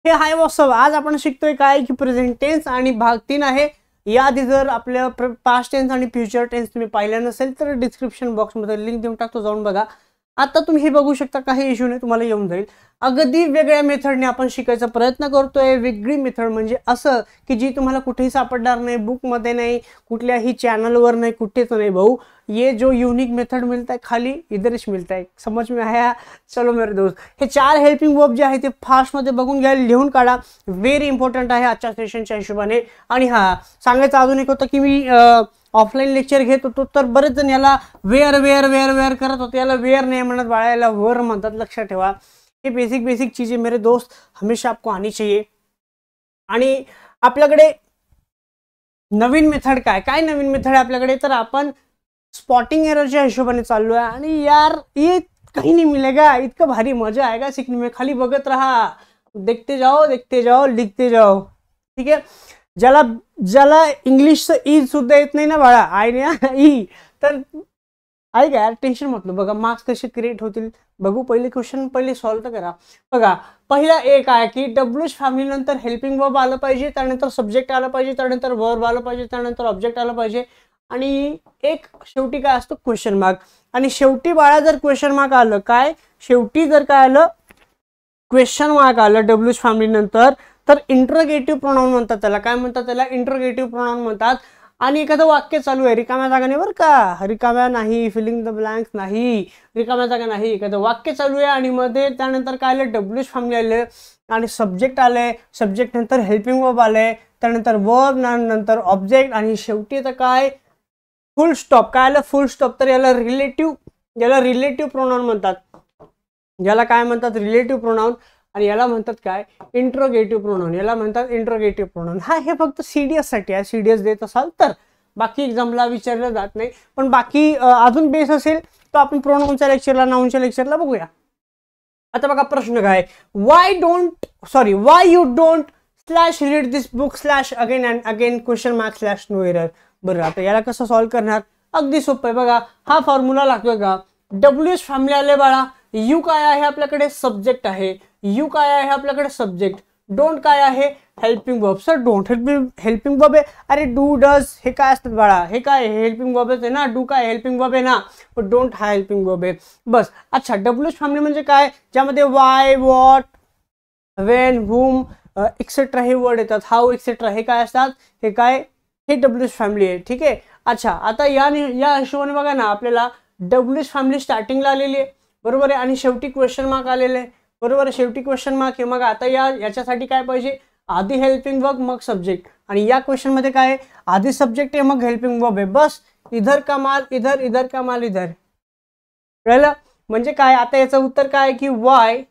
हे हाय व्हॉट्सअप. आज आपण शिकतोय काय की प्रेझेंट टेन्स आणि भाग 3 आहे. याआधी जर आपल्या पास्ट टेन्स आणि फ्युचर टेन्स तुम्ही पाहिलं नसेल तर डिस्क्रिप्शन बॉक्समध्ये लिंक देऊन टाकतो, जाऊन बघा. आता तुम्ही हे बघू शकता, काही इश्यू नाही, तुम्हाला येऊन जाईल. अगदी वेगळ्या मेथडने आपण शिकायचा प्रयत्न करतोय. वेगळी मेथड म्हणजे असं की जी तुम्हाला कुठेही सापडणार नाही, बुकमध्ये नाही, कुठल्याही चॅनलवर नाही, कुठेच नाही भाऊ. ये जो यूनिक मेथड मिलता है खाली इधर ही मिलता है. समझ में आया? चलो मेरे दोस्त, हे 4 हेल्पिंग वर्ब जे आहे ते फास्टमध्ये बघून घ्या, लिहून काढा. व्हेरी इम्पॉर्टंट आहे आजच्या सेशनच्या हिशोबाने. आणि सांगायचं अजून एक होतं की मी ऑफलाईन लेक्चर घेत होतो तर बरेच जण याला वेअर वेअर वेअर वेअर करत होते. याला वेअर नाही म्हणत बाळा, याला वर म्हणतात. लक्षात ठेवा, ये बेसिक चीजें मेरे दोस्त हमेशा आपको आनी चाहिए. आणि आपल्याकडे नवीन मेथड काय नवीन मेथड आहे आपल्याकडे, तर आपण स्पॉटिंग एररच्या हिशोबाने चाललोय. आणि यार ये कहीं नहीं मिलेगा, इतकं भारी मजा आएगा सीखने में. खाली बघत रहा, देखते जाओ लिखते जाओ. ठीक आहे. ज्याला इंग्लिशचं ई सुद्धा येत नाही ना बाळा, आय नाही ई, तर आहे का यार, टेन्शन म्हटलं. बघा मार्क्स कसे क्रिएट होतील बघू. पहिले क्वेश्चन पहिले सॉल्व तर करा. बघा पहिला एक आहे की डब्ल्यूच फॅमिली नंतर हेल्पिंग वर्ब आलं पाहिजे, त्यानंतर सब्जेक्ट आलं पाहिजे, त्यानंतर वर्ब आलं पाहिजे, त्यानंतर ऑब्जेक्ट आलं पाहिजे. आणि एक शेवटी काय असतं, क्वेश्चन मार्क. आणि शेवटी बाळा जर क्वेश्चन मार्क आलं, काय शेवटी जर काय आलं क्वेश्चन मार्क आलं डब्ल्यूच फॅमिली नंतर, तर इंटरोगेटिव्ह प्रोनाउन म्हणतात त्याला. काय म्हणतात त्याला? इंटरोगेटिव्ह प्रोनाउन म्हणतात. आणि एखादं वाक्य चालू आहे, रिकाम्या जागा नाही बरं का, रिकाम्या नाही, फिलिंग द ब्लँक्स नाही, रिकाम्या जागा नाही. एखादं वाक्य चालू आहे आणि मध्ये त्यानंतर काय आलं, डब्ल्यूच फॅमिली आले आणि सब्जेक्ट आले, सब्जेक्ट नंतर हेल्पिंग वर्ब आले, त्यानंतर वर्ब नंतर ऑब्जेक्ट आणि शेवटी तर काय फुल स्टॉप. काय आलं? फुल स्टॉप. तर याला रिलेटिव्ह प्रोनाउन म्हणतात. याला काय म्हणतात? Relative pronoun. आणि याला म्हणतात काय? Interrogative pronoun. याला म्हणतात इंट्रोगेटिव्ह प्रोनाउन. हे फक्त सीडीएस साठी आहे. सीडीएस देत असाल तर, बाकी एक्झामला विचारलं जात नाही. पण बाकी अजून बेस असेल तर आपण प्रोनाउनच्या लेक्चरला, नाउनच्या लेक्चरला बघूया. आता बघा प्रश्न काय, why you don't slash read this book slash again and again question mark slash no error. बरं, आता याला कसं सॉल्व्ह करणार? अगदी सोपं आहे. बघा हा फॉर्म्युला लागतोय का, डब्ल्यूच फॅमिली आले बाळा, यू काय आहे आपल्याकडे? सब्जेक्ट आहे. यू काय आहे आपल्याकडे? सब्जेक्ट. डोंट काय आहे? Helping verb. Sir don't helping verb आहे. अरे डू डज हे काय असतात बाळा? हे काय हेल्पिंग वर्ब आहे ना. डू काय हेल्पिंग वर्ब आहे ना, पण डोंट हा हेल्पिंग वर्ब आहे. बस. अच्छा, डब्ल्यूच फॅमिली म्हणजे काय? ज्यामध्ये Y, what, Wien, hmm etcetera हे वर्ड येतात. हाऊ एक्सेट्रा हे काय असतात? हे काय? हे डब्ल्यूच फॅमिली आहे. ठीक आहे. अच्छा, आता या हिशोबाने बघा ना, आपल्याला डब्ल्यूच फॅमिली स्टार्टिंगला आलेली आहे, बरोबर आहे, आणि शेवटी क्वेश्चन मार्क आलेले आहे, बरोबर आहे. शेवटी क्वेश्चन मार्क आहे. मग आता याच्यासाठी काय पाहिजे? आधी हेल्पिंग वर्ब मग सब्जेक्ट. आणि या क्वेश्चन मध्ये काय? आधी सब्जेक्ट आहे मग हेल्पिंग वर्ब आहे. बस. इधर का माल इधर, इधर का माल इधर. कळलं? म्हणजे काय? आता याचं उत्तर काय की वाय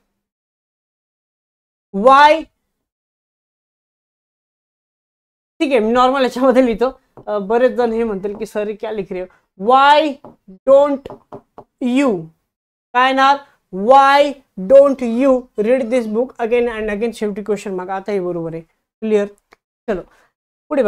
ठीक आहे, मी नॉर्मल याच्यामध्ये लिहितो. बरेच जण हे म्हणतील की सर क्या लिख रहे हो. वाय डोंट यू काय ना, why don't you read this book again and again. शेवटी क्वेश्चन मार्क. आता हे बरोबर आहे. क्लिअर? चलो पुढे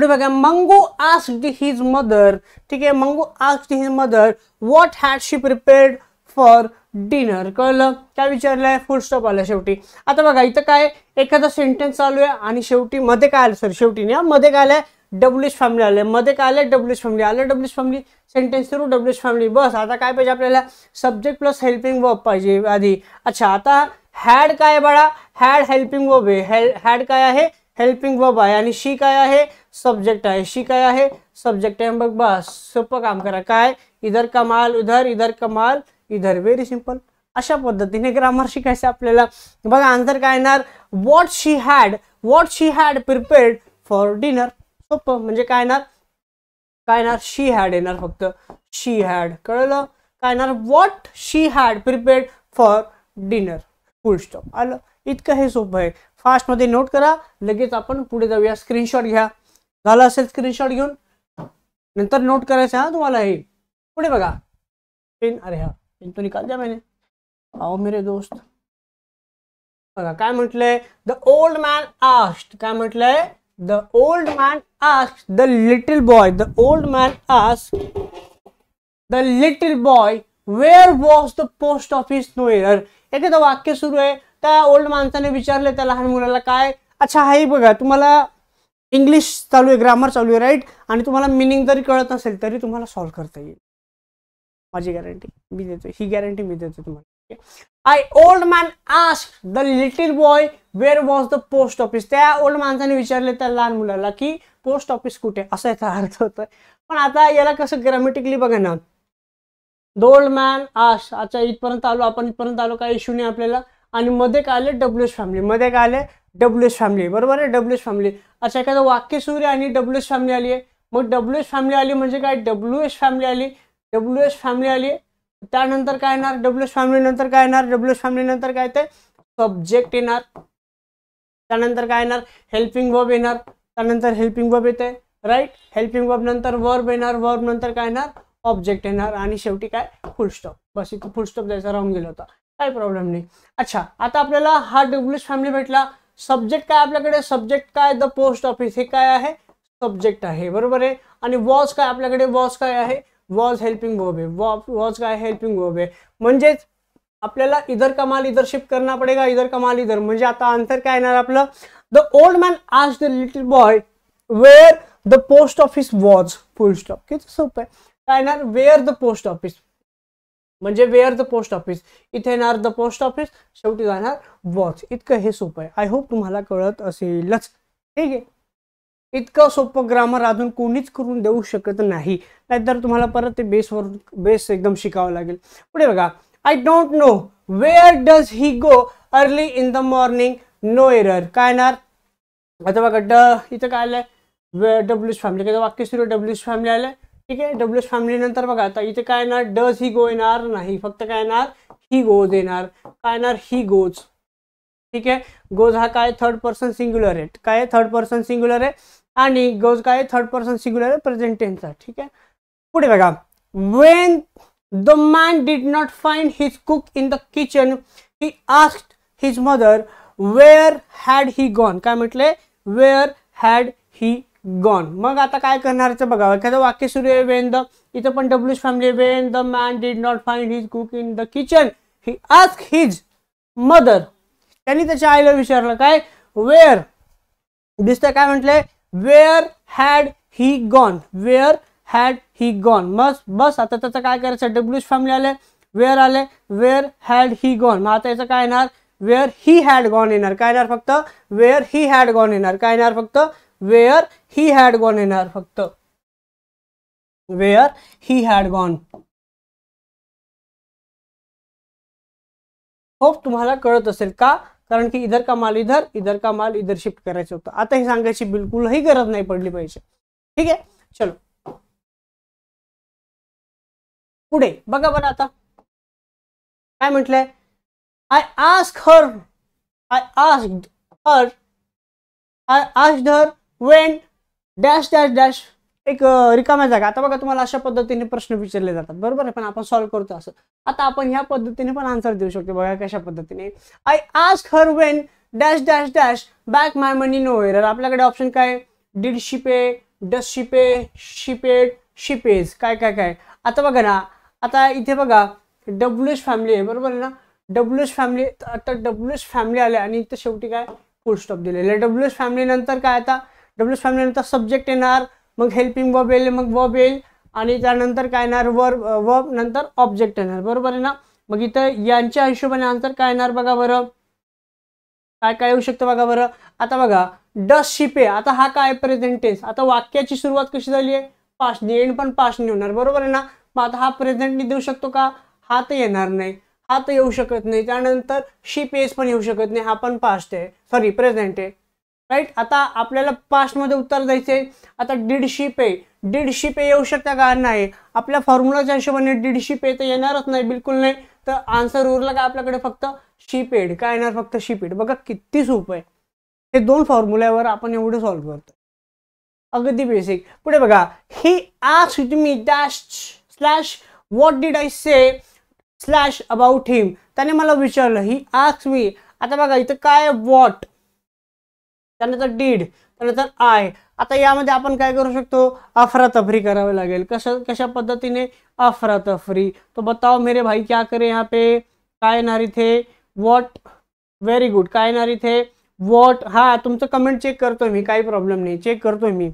बघा. Mangu asked his mother. ठीक आहे. Mangu asked his mother what had she prepared for dinner. कळलं? काय विचारलंय? फुल स्टॉप आला शेवटी. आता बघा इथं काय, एखादा सेंटेन्स चालू आहे आणि शेवटी मध्ये काय आलं? सर शेवटी नाही, मध्ये काय आलंय? डब्ल्यूच फॅमिली आले. मध्ये काय आलं? डब्ल्यूच फॅमिली आलं. डब्ल्यूच फॅमिली सेंटेन्स थ्रू डब्ल्यूच फॅमिली. बस. आता काय पाहिजे आपल्याला? सब्जेक्ट प्लस हेल्पिंग वर्ब पाहिजे आधी. अच्छा, आता हॅड काय बाळा? हॅड हेल्पिंग वर्ब आहे. हॅड काय आहे? हेल्पिंग वर्ब आहे. आणि शी काय आहे? सब्जेक्ट आहे. शी काय आहे? सब्जेक्ट आहे. बघ बस, सोपं काम करा. काय? इधर कमाल उधर, इधर कमाल इधर. Very simple. अशा पद्धतीने ग्रामर शिकायचं आपल्याला. बघा आन्सर काय येणार? What she had prepared for dinner. सोपं. म्हणजे काय येणार? शी हॅड येणार फक्त. शी हॅड. कळलं? काय येणार? What she had prepared for dinner. Full stop. आलं? इतकं हे सोपं आहे. फास्ट मध्ये नोट करा, लगेच आपण पुढे जाऊया. स्क्रीनशॉट घ्या. झालं असेल स्क्रीनशॉट घेऊन नंतर नोट करायचं हा तुम्हाला. हे पुढे बघा. पेन, अरे हा पेन तो निकाल दिया मैंने. आओ मेरे दोस्त. बघा काय म्हटलंय? The old man asked. काय म्हटलंय? The old man asked the little boy. The old man asked the little boy where was the post office? No error. एखादं वाक्य सुरू आहे त्या ओल्ड माणसाने विचारले त्या लहान मुलाला काय, अच्छा हे बघा तुम्हाला इंग्लिश चालू आहे, ग्रामर चालू आहे राईट, आणि तुम्हाला मिनिंग जरी कळत नसेल तरी तुम्हाला सॉल्व्ह करता येईल, माझी गॅरंटी मी देतो, ही गॅरंटी मी देतो तुम्हाला. I old man asked the little boy where was the post office. त्या ओल्ड माणसाने विचारले त्या लहान मुलाला की पोस्ट ऑफिस कुठे, असा याचा अर्थ होतोय. पण आता याला कसं ग्रामॅटिकली बघा ना, द ओल्ड मॅन आस्क्ड, अच्छा इथपर्यंत आलो आपण, इथपर्यंत आलो, काही इश्यू नाही आपल्याला. आणि मध्ये काय आले, डब्ल्यूएस फॅमिली, मध्ये काय आले, डब्ल्यूएस फॅमिली, बरोबर आहे, डब्ल्यूएस फॅमिली. अच्छा एखादं वाक्य सुरू आहे आणि डब्ल्यूएस फॅमिली आली आहे, मग डब्ल्यूएस फॅमिली आली म्हणजे काय, डब्ल्यूएस फॅमिली आली, डब्ल्यूएस फॅमिली आली, त्यानंतर काय येणार, डब्ल्यूएस फॅमिली नंतर काय येणार, डब्ल्यूएस फॅमिली नंतर काय ते सब्जेक्ट येणार, त्यानंतर काय येणार, हेल्पिंग वर्ब येणार, त्यानंतर हेल्पिंग वर्ब येते राईट, हेल्पिंग वर्ब नंतर वर्ब येणार, वर्ब नंतर काय येणार, ऑब्जेक्ट येणार, आणि शेवटी काय, फुल स्टॉप. बस इथं फुल स्टॉप द्यायचा राहून गेला होता, काही प्रॉब्लेम नाही. अच्छा आता आपल्याला हा डब्ल्यूएस फॅमिली भेटला. सब्जेक्ट काय आपल्याकडे, सब्जेक्ट काय, द पोस्ट ऑफिस, हे काय आहे, सब्जेक्ट आहे, बरोबर आहे. आणि वॉज काय आपल्याकडे, वॉज काय आहे, वॉज हेल्पिंग वर्ब है, वॉज काय हेल्पिंग वर्ब है. म्हणजेच आपल्याला इधर कमाल इधर शिफ्ट करना पडेगा, इधर कमाल इधर. म्हणजे आता आन्सर काय येणार आपलं, the old man asked the little boy where the post office was, full stop. किती सोपं आहे. काय येणार, वेअर द पोस्ट ऑफिस, म्हणजे वेअर द पोस्ट ऑफिस, इथे येणार द पोस्ट ऑफिस, शेवटी जाणार वॉच. इतकं हे सोपं आहे. आय होप तुम्हाला कळत असेलच, ठीक आहे. इतकं सोपं ग्रामर अजून कोणीच करून देऊ शकत नाही, नाहीतर तुम्हाला परत ते बेस एकदम शिकावं लागेल. पुढे बघा, I don't know where does he go early in the morning, no error. काय येणार, आता बघा इथं काय आलंय, डब्ल्यूएस फॅमिली, काय वाक्य सुरू डब्ल्यूएस फॅमिली आलंय, ठीक आहे. डब्ल्यूएस फॅमिली नंतर बघा आता इथे काय येणार, डज ही गो येणार नाही, फक्त काय येणार, ही गोज येणार. काय येणार, ही गोज, ठीक आहे. गोज हा काय थर्ड पर्सन सिंग्युलर आहे, काय थर्ड पर्सन सिंग्युलर आहे, आणि गोज काय थर्ड पर्सन सिंग्युलर आहे, प्रेझेंट टेन्सचा, ठीक आहे. पुढे बघा, when the man did not find his cook in the kitchen he asked his mother where had he gone. काय म्हटले, वेअर हॅड ही गॉन. मग आता काय करणार बघा, एखादं वाक्य सुरू आहे वेन द, इथं पण W S family, when the man did not find his cook in the kitchen he asked his mother. त्यांनी त्याच्या आईला विचारलं काय, वेअर, दिसतंय काय म्हटलंय, where had he gone, where had he gone. बस आता त्याचं काय करायचं, डब्ल्यूएस फॅमिली आले, वेअर आले, वेअर हॅड ही गॉन. मग आता याचं काय येणार, वेअर ही हॅड गॉन येणार. काय येणार, फक्त वेअर ही हॅड गॉन येणार. काय येणार, फक्त वेअर ही हॅड गॉन येणार, फक्त where he had gone. Hope तुम्हाला कळत असेल का, कारण की इधर का माल इधर, इधर का माल इधर शिफ्ट करायचं होतं. आता हे सांगायची बिलकुलही गरज नाही पडली पाहिजे, ठीक आहे. चलो पुढे बघा बरं, आता काय म्हटलंय, I asked her when dash dash dash, एक रिकाम्या जागा. आता बघा तुम्हाला अशा पद्धतीने प्रश्न विचारले जातात, बरोबर आहे, पण आपण सॉल्व्ह करतो असं. आता आपण ह्या पद्धतीने पण आन्सर देऊ शकतो, बघा कशा पद्धतीने. I asked her when dash dash dash back my money, no error. आपल्याकडे ऑप्शन काय, did she pay, does she pay, she paid, she pays, काय काय काय. आता बघा ना, आता इथे बघा डब्ल्यूएस फॅमिली आहे, बरोबर आहे ना, डब्ल्यूएस फॅमिली. आता डब्ल्यूएस फॅमिली आले आणि इथे शेवटी काय फुल स्टॉप दिलेले. डब्ल्यूएस फॅमिली नंतर काय, आता डब्ल्यूएस फॅमिली नंतर सब्जेक्ट येणार, मग हेल्पिंग वर्ब येईल, मग वर्ब येईल, आणि त्यानंतर काय येणार, वर्ब नंतर ऑब्जेक्ट येणार, बरोबर आहे ना. मग इथं यांच्या हिशोबाने आन्सर काय येणार बघा बरं, काय काय येऊ शकतं बघा बरं. आता बघा डज शी पे, आता हा काय प्रेझेंट टेन्स. आता वाक्याची सुरुवात कशी झाली आहे, पास्टनी, एंड पण पास्टनी होणार, बरोबर आहे ना. मग आता हा प्रेझेंटनी देऊ शकतो का, हा तर येणार नाही, हा तर येऊ शकत नाही. त्यानंतर शी पेज पण येऊ शकत नाही, हा पण पास्ट आहे, सॉरी प्रेझेंट आहे, राईट. आता आपल्याला पास्ट मध्ये उत्तर द्यायचंय. आता did she pay, did she पे येऊ शकता का, नाही. आपल्या फॉर्म्युलाच्या हिशोबाने डिड शी पे तर येणारच नाही, बिलकुल नाही. तर आन्सर उरला का आपल्याकडे फक्त शी पेड. काय येणार, फक्त शी पेड. बघा किती सोपं आहे. हे दोन फॉर्म्युल्यावर आपण एवढं सॉल्व्ह करतो, अगदी बेसिक. पुढे बघा, he asked me dash slash what did I say slash about him. त्याने मला विचारलं, ही आस्क्ड मी. आता बघा इथं काय, व्हॉट, त्यानंतर डीड, त्यानंतर आय. आता यामध्ये आपण काय करू शकतो, अफरातफरी करावी लागेल. कशा पद्धतीने, अफरातफरी. तो बताओ मेरे भाई क्या करे यहाँ पे, काय येणार इथे, व्हॉट व्हेरी गुड. काय येणार इथे व्हॉट. हा तुमचं कमेंट चेक करतोय मी, काही प्रॉब्लेम नाही, चेक करतोय मी.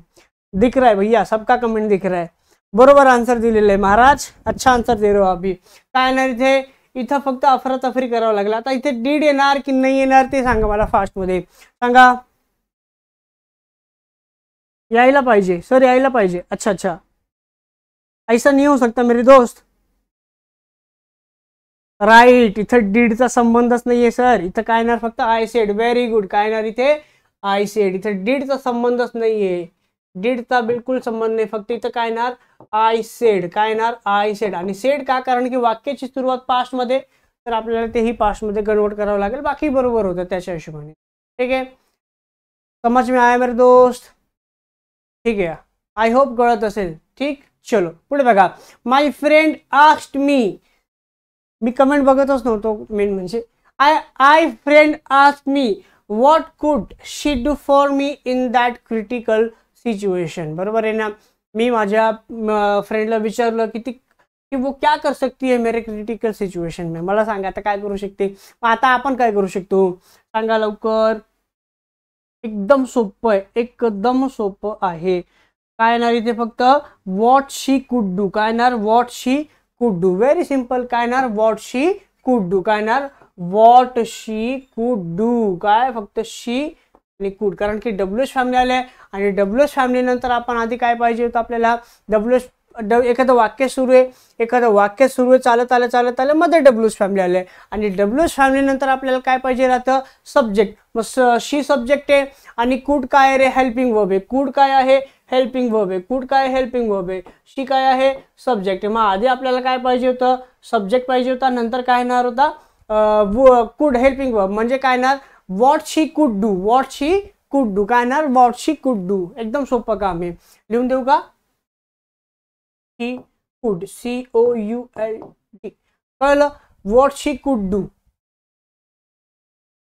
दिख रहा है भैया, सबका कमेंट दिख रहा है. बरोबर आन्सर दिलेलं आहे महाराज, अच्छा आन्सर दे रहे हो अभी. काय येणार इथे, इथं फक्त अफरातफरी करावं लागलं. आता इथे डीड येणार की नाही येणार ते सांगा मला फास्टमध्ये सांगा. यायला पाहिजे सर, यायला पाहिजे. अच्छा अच्छा, ऐसा नहीं हो सकता मेरे दोस्त. राईट, इथं डीडचा संबंधच नाहीये सर. इथं काय येणार फक्त आय सेड. Very good. काय येणार इथे आय सेड. इथं डीडचा संबंधच नाहीये, डीडचा बिलकुल संबंध नाही. फक्त इथं काय येणार आय सेड. काय येणार आय सेड. आणि सेड का, कारण की वाक्याची सुरुवात पास्ट मध्ये, तर आपल्याला तेही पास्ट मध्ये कन्वर्ट करावं लागेल. बाकी बरोबर होतं त्याच्या हिशोबाने. ठीक आहे, समझ में आया मेरे दोस्त. ठीक आहे, आय होप कळत असेल. ठीक, चलो पुढे बघा. My friend asked me comment बघतच नव्हतो मेन म्हणजे. I friend asked me what could she do for me in that critical situation. बरोबर आहे ना. मी माझ्या फ्रेंडला विचारलं की वो क्या कर सकती है मेरे क्रिटिकल सिच्युएशन में. मला सांगा आता काय करू शकते. आता आपण काय करू शकतो सांगा लवकर. एकदम सोपं आहे, एकदम सोपं आहे. काय येणार इथे फक्त व्हॉट शी कुड डू. काय येणार what she could do. Very simple. काय येणार व्हॉट शी कुड डू. काय येणार व्हॉट शी कुड डू. काय फक्त शी आणि कुड, कारण की डब्ल्यूएच फॅमिली आले आणि डब्ल्यूएच फॅमिली नंतर आपण आधी काय पाहिजे होतं आपल्याला डब्ल्यूएच. एखादं वाक्य सुरू आहे, एखादं वाक्य सुरू आहे, चालत आलं मध्ये डब्ल्यूएच फॅमिली आले आणि डब्ल्यूएच फॅमिली नंतर आपल्याला काय पाहिजे राहतं सब्जेक्ट. मग शी सब्जेक्ट आहे आणि कुड काय रे हेल्पिंग वर्ब आहे. कुड काय आहे हेल्पिंग वर्ब आहे. कुड काय हेल्पिंग वर्ब आहे. शी काय आहे सब्जेक्ट आहे. मग आधी आपल्याला काय पाहिजे होतं सब्जेक्ट पाहिजे होता, नंतर काय येणार होता कुड हेल्पिंग वर्ब. म्हणजे काय येणार what she could do. What she could do. काय येणार व्हॉट शी कुड डू. एकदम सोपं काम आहे. लिहून देऊ का. शी कुड COULD. कळलं what she could do.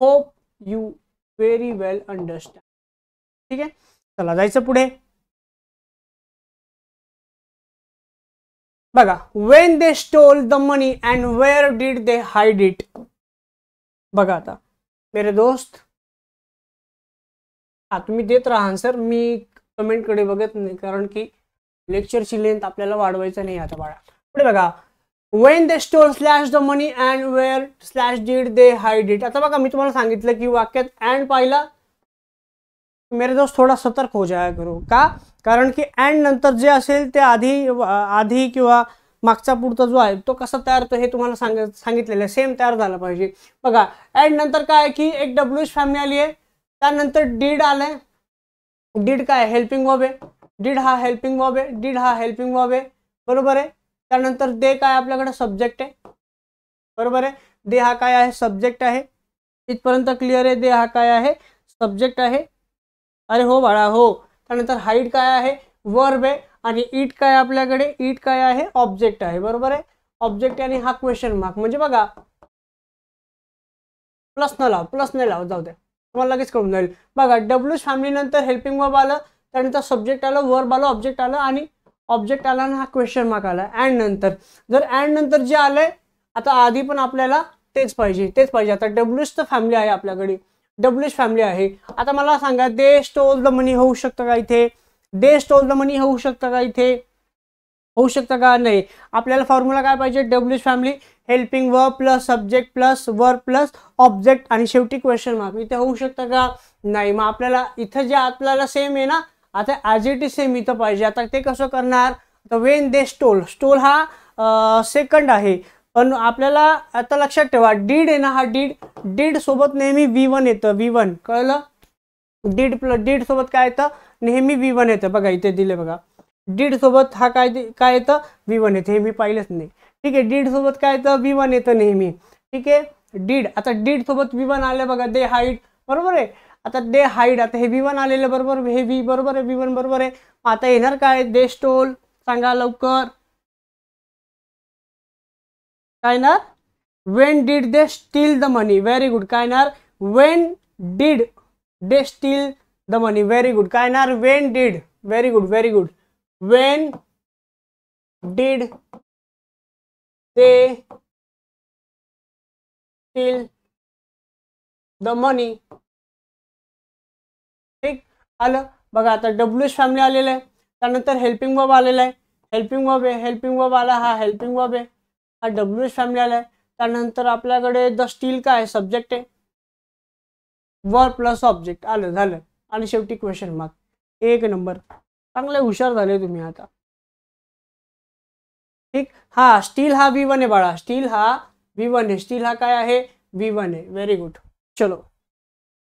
Hope you very well understand. ठीक आहे, चला जायचं पुढे. बघा when they stole the money and where did they hide it. बघा आता मेरे दोस्त, हा तुम्ही देत राहा आन्सर, मी कमेंटकडे बघत नाही कारण की लेक्चरची लेंथ आपल्याला वाढवायचं नाही. आता बाळा पुढे बघा. When they stole slash the money and where slash did they hide it. आता बघा मी तुम्हाला सांगितलं की वाक्यात अँड पाहिला मेरे दोस्त थोडा सतर्क हो जाया करो. का, कारण की अँड नंतर जे असेल ते आधी किंवा मागचा पुढचा जो आहे तो कसा तयार होतो हे तुम्हाला सांगितलेलं आहे. सेम तयार झाला पाहिजे. बघा अँड नंतर काय की एक डब्ल्यूएच फॅमिली आली आहे, त्यानंतर डीड आलंय. डीड काय हेल्पिंग वर्ब आहे. डीड हा हेल्पिंग वर्ब आहे. डीड हा हेल्पिंग वर्ब आहे. बरोबर आहे. त्यानंतर दे काय आपल्याकडे सब्जेक्ट आहे. बरोबर आहे. दे हा काय आहे सब्जेक्ट आहे. इथपर्यंत क्लिअर आहे. दे हा काय आहे सब्जेक्ट आहे. अरे हो बाळा हो. त्यानंतर हाईड काय आहे वर्ब आहे आणि इट काय आपल्याकडे इट काय आहे ऑब्जेक्ट आहे. बरोबर आहे. ऑब्जेक्ट आणि हा क्वेश्चन मार्क. म्हणजे बघा प्लस न लाव जाऊ द्या तुम्हाला लगेच कळून जाईल. बघा डब्ल्यूएच फॅमिली नंतर हेल्पिंग वर्ब आलं, त्यानंतर सब्जेक्ट आलं, वर्ब आलं, ऑब्जेक्ट आलं आणि ऑब्जेक्ट आला आणि हा क्वेश्चन मार्क आला अँड नंतर. जर अँड नंतर जे आलंय आता आधी पण आपल्याला तेच पाहिजे. आता डब्ल्यूएच तर फॅमिली आहे आपल्याकडे, डब्ल्यूएच फॅमिली आहे. आता मला सांगा दे स्टोल द मनी होऊ शकतं का इथे. दे स्टोल द मनी होऊ शकतं का इथे, होऊ शकतं का नाही. आपल्याला फॉर्म्युला काय पाहिजे WH family helping verb plus subject plus verb plus object आणि शेवटी क्वेश्चन मार्क. इथे होऊ शकतं का नाही. मग आपल्याला इथं जे आपल्याला सेम आहे ना, आता ॲज इट इज सेम इथं पाहिजे. आता ते कसं करणार. तर वेन दे स्टोल, स्टोल हा सेकंड आहे पण आपल्याला आता लक्षात ठेवा डीड आहे ना, हा डीड सोबत नेहमी V1 येतं. V1 कळलं. डीड सोबत काय येतं नेहमी V1 येतं. बघा इथे दिले बघा डीड सोबत हा काय येतं V1 येतं. हे मी पाहिलंच नाही. ठीक आहे. डीड सोबत काय येतं V1 येतं नेहमी. ठीक आहे. डीड आता डीड सोबत V1 आले बघा दे हाईड. बरोबर आहे. आता दे हाईड आता हे V1 आलेलं बरोबर, हे V बरोबर आहे, V1 बरोबर आहे. आता येणार काय दे स्टोल. सांगा लवकर काय येणार. When did they steal the money. Very good. काय येणार when did they steal the money. Very good. काय येणार when did. Very good when did they steal the money. ठीक आलं बघा. आता WH फॅमिली आलेलं आहे, त्यानंतर हेल्पिंग वर्ब आलेला आहे. हेल्पिंग वर्ब आहे, हेल्पिंग वर्ब आला, हा हेल्पिंग वर्ब आहे, हा WH फॅमिली आला आहे. त्यानंतर आपल्याकडे द स्टील काय सब्जेक्ट आहे, वर्ब प्लस ऑब्जेक्ट आलं झालं. आणि शेवटी क्वेश्चन मार्क. एक नंबर, चांगले हुशार झाले तुम्ही आता. ठीक. हा स्टील हा V1 आहे बाळा, स्टील हा V1 आहे, स्टील हा काय आहे V1 आहे. Very good. चलो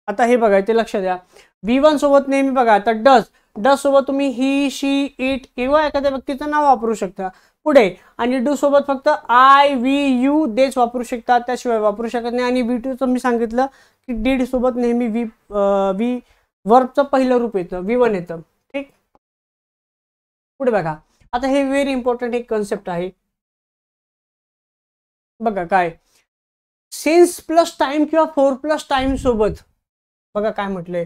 आता हे बघा, ते लक्ष द्या. V1 सोबत नेहमी बघा आता डस सोबत तुम्ही ही, शी, इट किंवा एखाद्या व्यक्तीचं नाव वापरू शकता पुढे. आणि डू सोबत फक्त I, V, यू देच वापरू शकता, त्याशिवाय वापरू शकत नाही. आणि V2 मी सांगितलं की डीड सोबत नेहमी V वर्बचं पहिलं रूप येतं, V1 येतं. ठीक. पुढे बघा. आता हे व्हेरी इम्पॉर्टंट एक कन्सेप्ट आहे बघा. काय सिन्स प्लस टाइम किंवा फोर प्लस टाइम सोबत बघा काय म्हटलंय,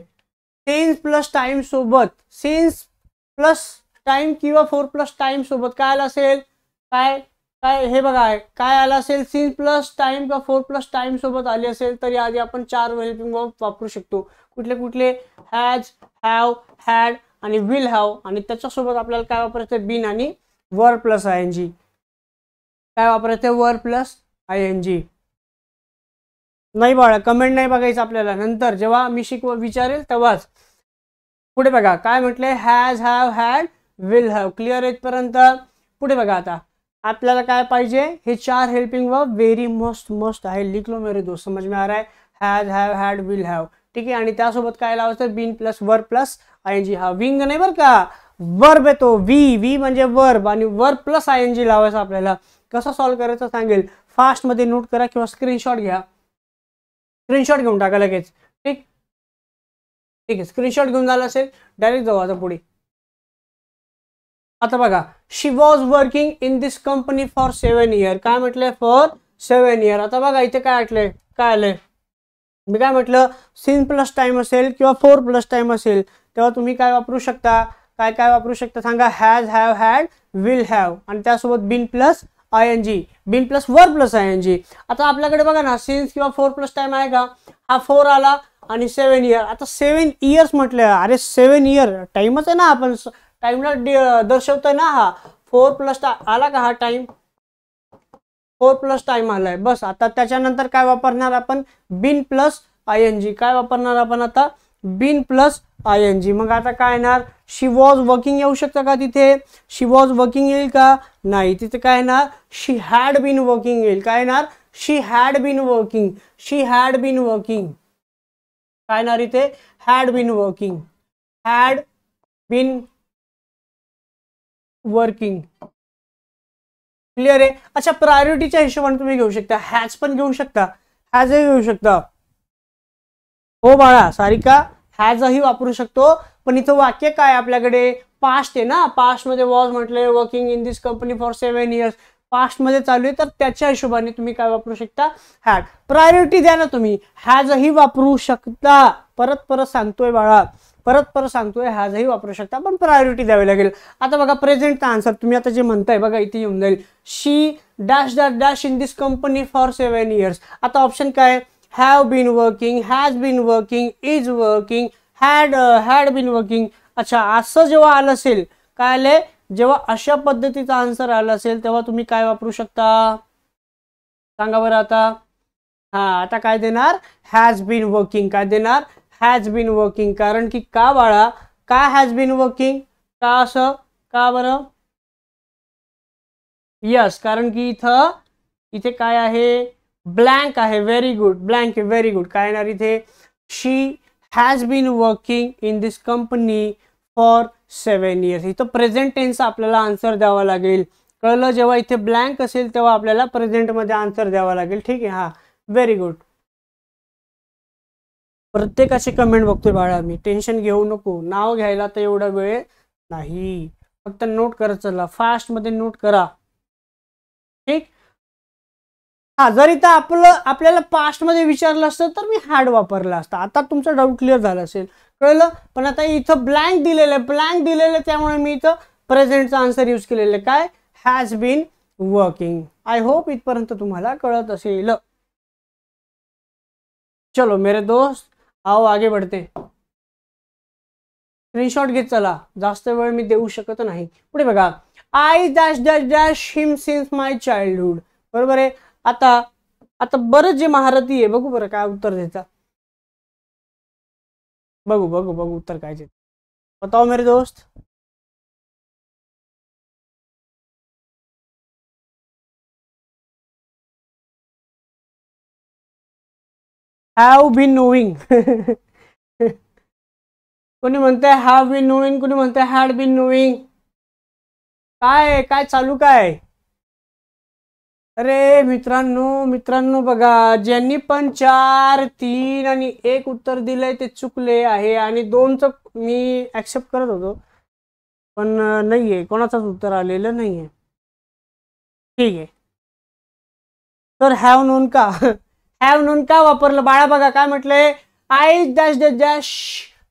सिन्स प्लस टाइम सोबत, सिन्स प्लस टाइम किंवा फोर प्लस टाइम सोबत काय आलं असेल, काय काय हे बघा काय आलं असेल, सिन्स प्लस टाइम किंवा फोर प्लस टाइम सोबत आली असेल तर आधी आपण 4 हेल्पिंग वर्ब वापरू शकतो. कुठले कुठले, हॅज, हॅव, हॅड आणि विल हॅव. आणि त्याच्यासोबत आपल्याला काय वापरायचं, बीन आणि वर्ब प्लस ING. काय वापरायचं, वर्ब प्लस ING. नाही बाळा, कमेंट नाही बघायचं आपल्याला, नंतर जेव्हा मी विचारेल तेव्हाच. पुढे बघा काय म्हटलंय, has, have, had, will have. Clear इथपर्यंत. पुढे बघा आता आपल्याला काय पाहिजे, हे 4 हेल्पिंग वर्ब व्हेरी मस्त आहे. लिख लो मेरे दोस्त, समझ में आ रहा है. Has, have, had, will have. ठीक आहे. आणि त्यासोबत काय लावायचं, been plus verb plus ING. हा विंग नाही बरं का, वर्ब आहे तो, V म्हणजे वर्ब आणि वर्ब प्लस ING लावायचं आपल्याला. कसं सॉल्व्ह करायचं सांगेल, फास्ट मध्ये नोट करा किंवा स्क्रीनशॉट घ्या, स्क्रीनशॉट घेऊन टाका लगेच. ठीक ठीक आहे. स्क्रीनशॉट घेऊन झाला असेल डायरेक्ट जाऊ आता पुढे. आता बघा, she was working in this company for 7 years. काय म्हटलंय, फॉर 7 years. आता बघा इथे काय आलंय, मी काय म्हटलं, सिन प्लस टाइम असेल किंवा 4 प्लस टाइम असेल तेव्हा तुम्ही काय वापरू शकता, काय वापरू शकता सांगा, has, have, had, will have. आणि त्यासोबत been plus ING, been plus verb plus ING. आता आपल्याकडे बघा ना, सिन्स किंवा 4 प्लस टाइम आहे का, हा 4 आला आणि 7 years. आता 7 years म्हटलं, अरे 7 years टाइमच आहे ना, आपण टाइमला दर्शवतोय ना. हा 4 प्लस आला का, हा टाइम 4 प्लस टाइम आलाय बस. आता त्याच्यानंतर काय वापरणार आपण, बीन प्लस ING. काय वापरणार आपण आता, बीन प्लस ING. मग आता काय येणार, शी वॉज वर्किंग येऊ शकतं का तिथे, शी वॉज वर्किंग येईल का, नाही. तिथे काय येणार, शी हॅड बीन वर्किंग येईल. काय येणार, she had been working, she had been working. काय येणार इथे, had been working, had been working. Clear आहे. अच्छा, प्रायोरिटीच्या हिशोबाने तुम्ही घेऊ शकता, हॅज पण घेऊ शकता, हॅजही घेऊ शकता. हो बाळा सारिका, हॅजही वापरू शकतो. पण इथं वाक्य काय आपल्याकडे, पास्ट आहे ना, पास्ट मध्ये वॉज म्हटलंय, working in this company for 7 years, past मध्ये चालू आहे, तर त्याच्या हिशोबाने तुम्ही काय वापरू शकता, हॅड. प्रायोरिटी द्या ना तुम्ही, हॅजही वापरू शकता. परत सांगतोय बाळा, परत सांगतोय, हॅजही वापरू शकता, पण प्रायोरिटी द्यावी लागेल. आता बघा प्रेझेंटचा आन्सर तुम्ही आता जे म्हणताय बघा इथे येऊन जाईल, she dash dash dash in this company for 7 years. आता ऑप्शन काय, have been working, has been working, is working, had been working. अच्छा, असं जेव्हा आलं असेल, काय आलंय, जेव्हा अशा पद्धतीचा आन्सर आला असेल तेव्हा तुम्ही काय वापरू शकता सांगा बरं आता. हा आता काय देणार, हॅज बीन वर्किंग. काय देणार, हॅज बीन वर्किंग. कारण की का बाळा, का हॅज बीन वर्किंग, का असं, का बरं, यस, कारण की इथे काय आहे, ब्लँक आहे. व्हेरी गुड, ब्लँक आहे, व्हेरी गुड. काय येणार इथे, she has been working in this company for 7 years. इथं प्रेझेंट टेन्स आपल्याला आन्सर द्यावा लागेल. कळलं, जेव्हा इथे ब्लँक असेल तेव्हा आपल्याला प्रेझेंट मध्ये आन्सर द्यावा लागेल. ठीक आहे. हा व्हेरी गुड. प्रत्येकाचे कमेंट बघतोय बाळा मी, टेन्शन घेऊ नको. नाव घ्यायला तर एवढा वेळ नाही, फक्त नोट करत चला, फास्ट मध्ये नोट करा. ठीक. हा जर इथं आपल्याला पास्ट मध्ये विचारलं असतं तर मी हॅड वापरला असता. आता तुमचा डाऊट क्लिअर झाला असेल, कळलं. पण आता इथं ब्लँक दिलेलं त्यामुळे मी इथं प्रेझेंटचा आन्सर यूज केलेलं आहे. काय, has been working. I hope इथपर्यंत तुम्हाला कळत असेल. चलो मेरे दोस्त, आओ आगे बढ़ते. स्क्रीनशॉट घेत चला, जास्त वेळ मी देऊ शकत नाही. पुढे बघा, I dash dash dash him since my childhood. बरोबर आहे. आता आता बरंच जे महारथी आहे, बघू बरं काय उत्तर द्यायचा. बघू बघू बघू उत्तर काय ते, बताओ मेरे दोस्त. Have been knowing. कोणी म्हणतंय हॅव बीन नोईंग, कोणी म्हणतंय हॅड बीन नोईंग. काय काय चालू काय. अरे मित्रांनो मित्रांनो बघा, ज्यांनी पण 4, 3 आणि 1 उत्तर दिलंय ते चुकले आहे, आणि 2चं मी ऍक्सेप्ट करत होतो, पण नाहीये, कोणाचंच उत्तर आलेलं नाहीये. ठीक आहे. तर हॅव नोन का हॅव नोन का वापरलं बाळा. बघा काय म्हटलंय, I dash dash dash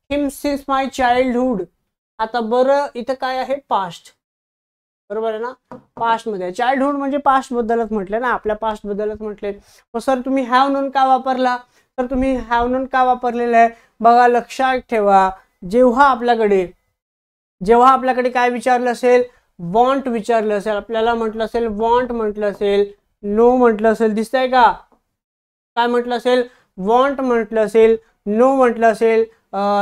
him since my childhood. आता बरं इथं काय आहे, पास्ट. बरोबर आहे ना, पास्ट मध्ये चाइल्डहुड म्हणजे पास्ट बद्दलच म्हटले ना, आपल्या पास्ट बद्दलच म्हटले. मग सर तुम्ही हॅव नोन का वापरला. तर तुम्ही हॅव नोन का वापरलेलं आहे बघा, लक्षात ठेवा. जेव्हा आपल्याकडे काय विचारलं असेल, वॉन्ट विचारलं असेल, आपल्याला म्हटलं असेल वॉन्ट म्हटलं असेल, नो म्हटलं असेल, दिसतंय का काय म्हटलं असेल, वॉन्ट म्हटलं असेल, नो म्हटलं असेल,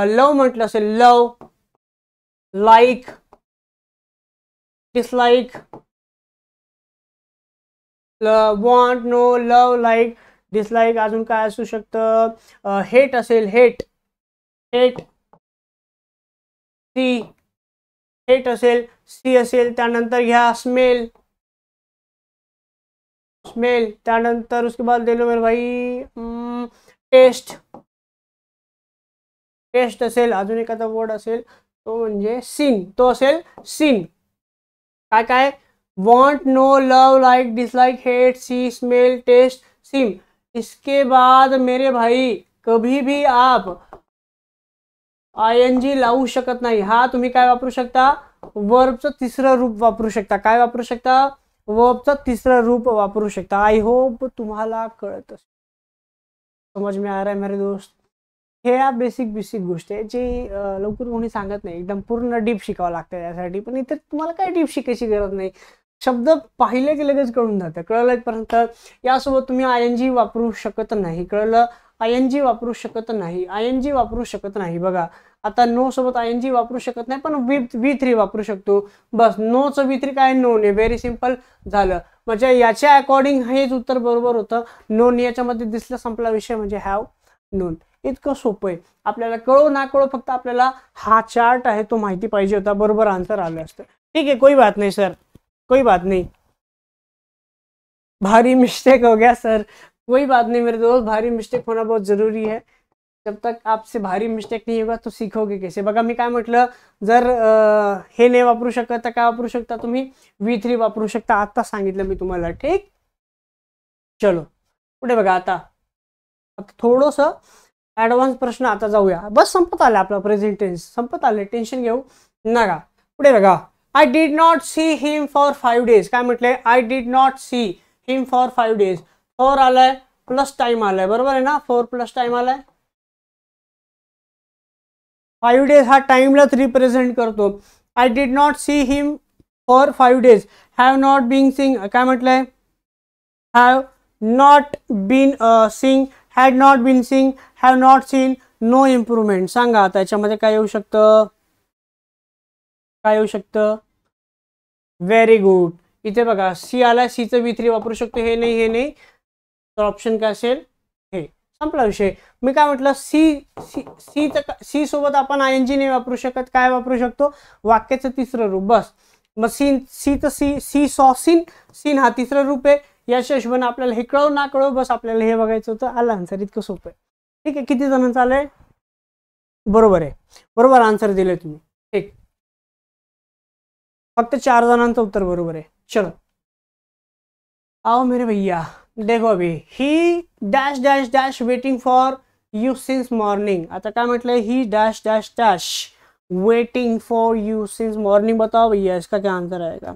लव म्हटलं असेल, लव, लाईक, डिसलाईक, वॉन्ट, नो, लव, लाईक, डिसलाईक. अजून काय असू शकतं, हेट असेल, हेट, सी, हेट असेल, सी असेल. त्यानंतर घ्या स्मेल, त्यानंतर उसके बाद ले लो मेरे भाई टेस्ट असेल. अजून एखादा वर्ड असेल तो म्हणजे सीन, तो असेल सीन. काय want, know, love, like, dislike, hate, see, smell, taste, seem. इसके बाद मेरे भाई कभी भी आप ING लावू शकत नाही. हा तुम्ही काय वापरू शकता, वर्बचं तिसरं रूप वापरू शकता. काय वापरू शकता, वर्बचं तिसरं रूप वापरू शकता. आय होप तुम्हाला कळत असेल, समज में आ रहा है मेरे दोस्त. हे बेसिक गोष्ट आहे जी लवकर कोणी सांगत नाही, एकदम पूर्ण डीप शिकावं लागतं त्यासाठी. पण इथे तुम्हाला काय डीप शिकायची गरज नाही, शब्द पाहिले की लगेच कळून जातं. कळलं इथपर्यंत. यासोबत तुम्ही ING वापरू शकत नाही. कळलं, ING वापरू शकत नाही, ING वापरू शकत नाही. बघा आता नो सोबत ING वापरू शकत नाही, पण V3 वापरू शकतो. बस नोचं V3 काय, नोन आहे. व्हेरी सिम्पल झालं. म्हणजे याच्या अकॉर्डिंग हेच उत्तर बरोबर होतं. नोन याच्यामध्ये दिसलं, संपला विषय, म्हणजे हॅव नोन. इतकं सोपं आहे. आपल्याला कळो ना कळो, फक्त आपल्याला हा चार्ट आहे तो माहिती पाहिजे होता, बरोबर आन्सर आलं असतं. ठीक है, कोई बात नहीं सर, कोई बात नहीं. भारी मिस्टेक हो गया सर, कोई बात नहीं मेरे दोस्त, भारी मिस्टेक होना बहुत जरूरी है. जब तक आपसे भारी मिस्टेक नहीं होगा तो सीखोगे कैसे. बघा मी काय म्हटलं, जर हे नाही वापरू शकत तर काय वापरू शकता तुम्ही, V3 वापरू शकता. आता सांगितलं मी तुम्हाला. ठीक, चलो पुढे बघा. आता थोडस ऍडव्हान्स प्रश्न आता जाऊया. बस संपत आलं आपलं प्रेझेंट टेन्स, संपत आले, टेन्शन घेऊ नका. पुढे बघा, I did not see him for 5 days. काय म्हटलंय, I did not see him for 5 days. For आलाय प्लस टाइम आलाय, बरोबर आहे ना, 4 प्लस टाइम आलाय. 5 days हा टाइमलाच रिप्रेझेंट करतो. I did not see him for 5 days. Have not been seen, काय म्हटलंय, have not been seen, had not been seen, have not seen, no improvement. सांगा आता याच्यामध्ये काय येऊ शकतं, काय येऊ शकतं. Very good. इथे बघा सी आला, सीचं V3 वापरू शकतो. हे नाही, तर ऑप्शन काय असेल, हे. संपला विषय. मी काय म्हटलं, सी सोबत आपण ING नाही वापरू शकत. काय वापरू शकतो, वाक्याचं तिसरं रूप. बस मग सी सॉ सीन हा तिसरं रूप आहे. याच्या हिशोबाने आपल्याला हे कळो ना कळो, बस आपल्याला हे बघायचं होतं. आलं आन्सर, इतकं सोपं आहे. ठीक आहे, किती जणांचं आलंय, बरोबर आहे, बरोबर आन्सर दिले तुम्ही. ठीक, फक्त 4 जणांचं उत्तर बरोबर आहे. चलो आओ मेरे भैया, देखो अभी he dash dash dash waiting for you since morning. आता काय म्हटलंय, he dash dash dash waiting for you since morning. बताओ भैया इसका क्या आंसर आएगा.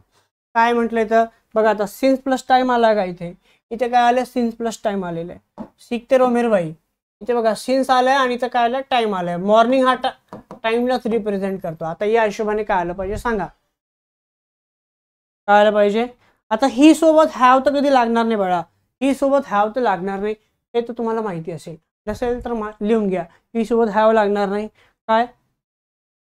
काय म्हटलंय तर बघा, आता सिन्स प्लस टाइम आला का, इथे काय आलं, सिन्स प्लस टाइम आलेलं आहे. सीखते रहो मेरे भाई, इथे बघा सिन्स आलाय आणि इथं काय आलं टाइम आलाय. मॉर्निंग हा टाइमलाच रिप्रेझेंट करतो. आता या हिशोबाने काय आलं पाहिजे सांगा, काय आलं पाहिजे. आता ही सोबत हॅव तर कधी लागणार नाही बाळा, ही सोबत हॅव तर लागणार नाही, हे तर तुम्हाला माहिती असेल तर लिहून घ्या. ही सोबत हॅव लागणार नाही. काय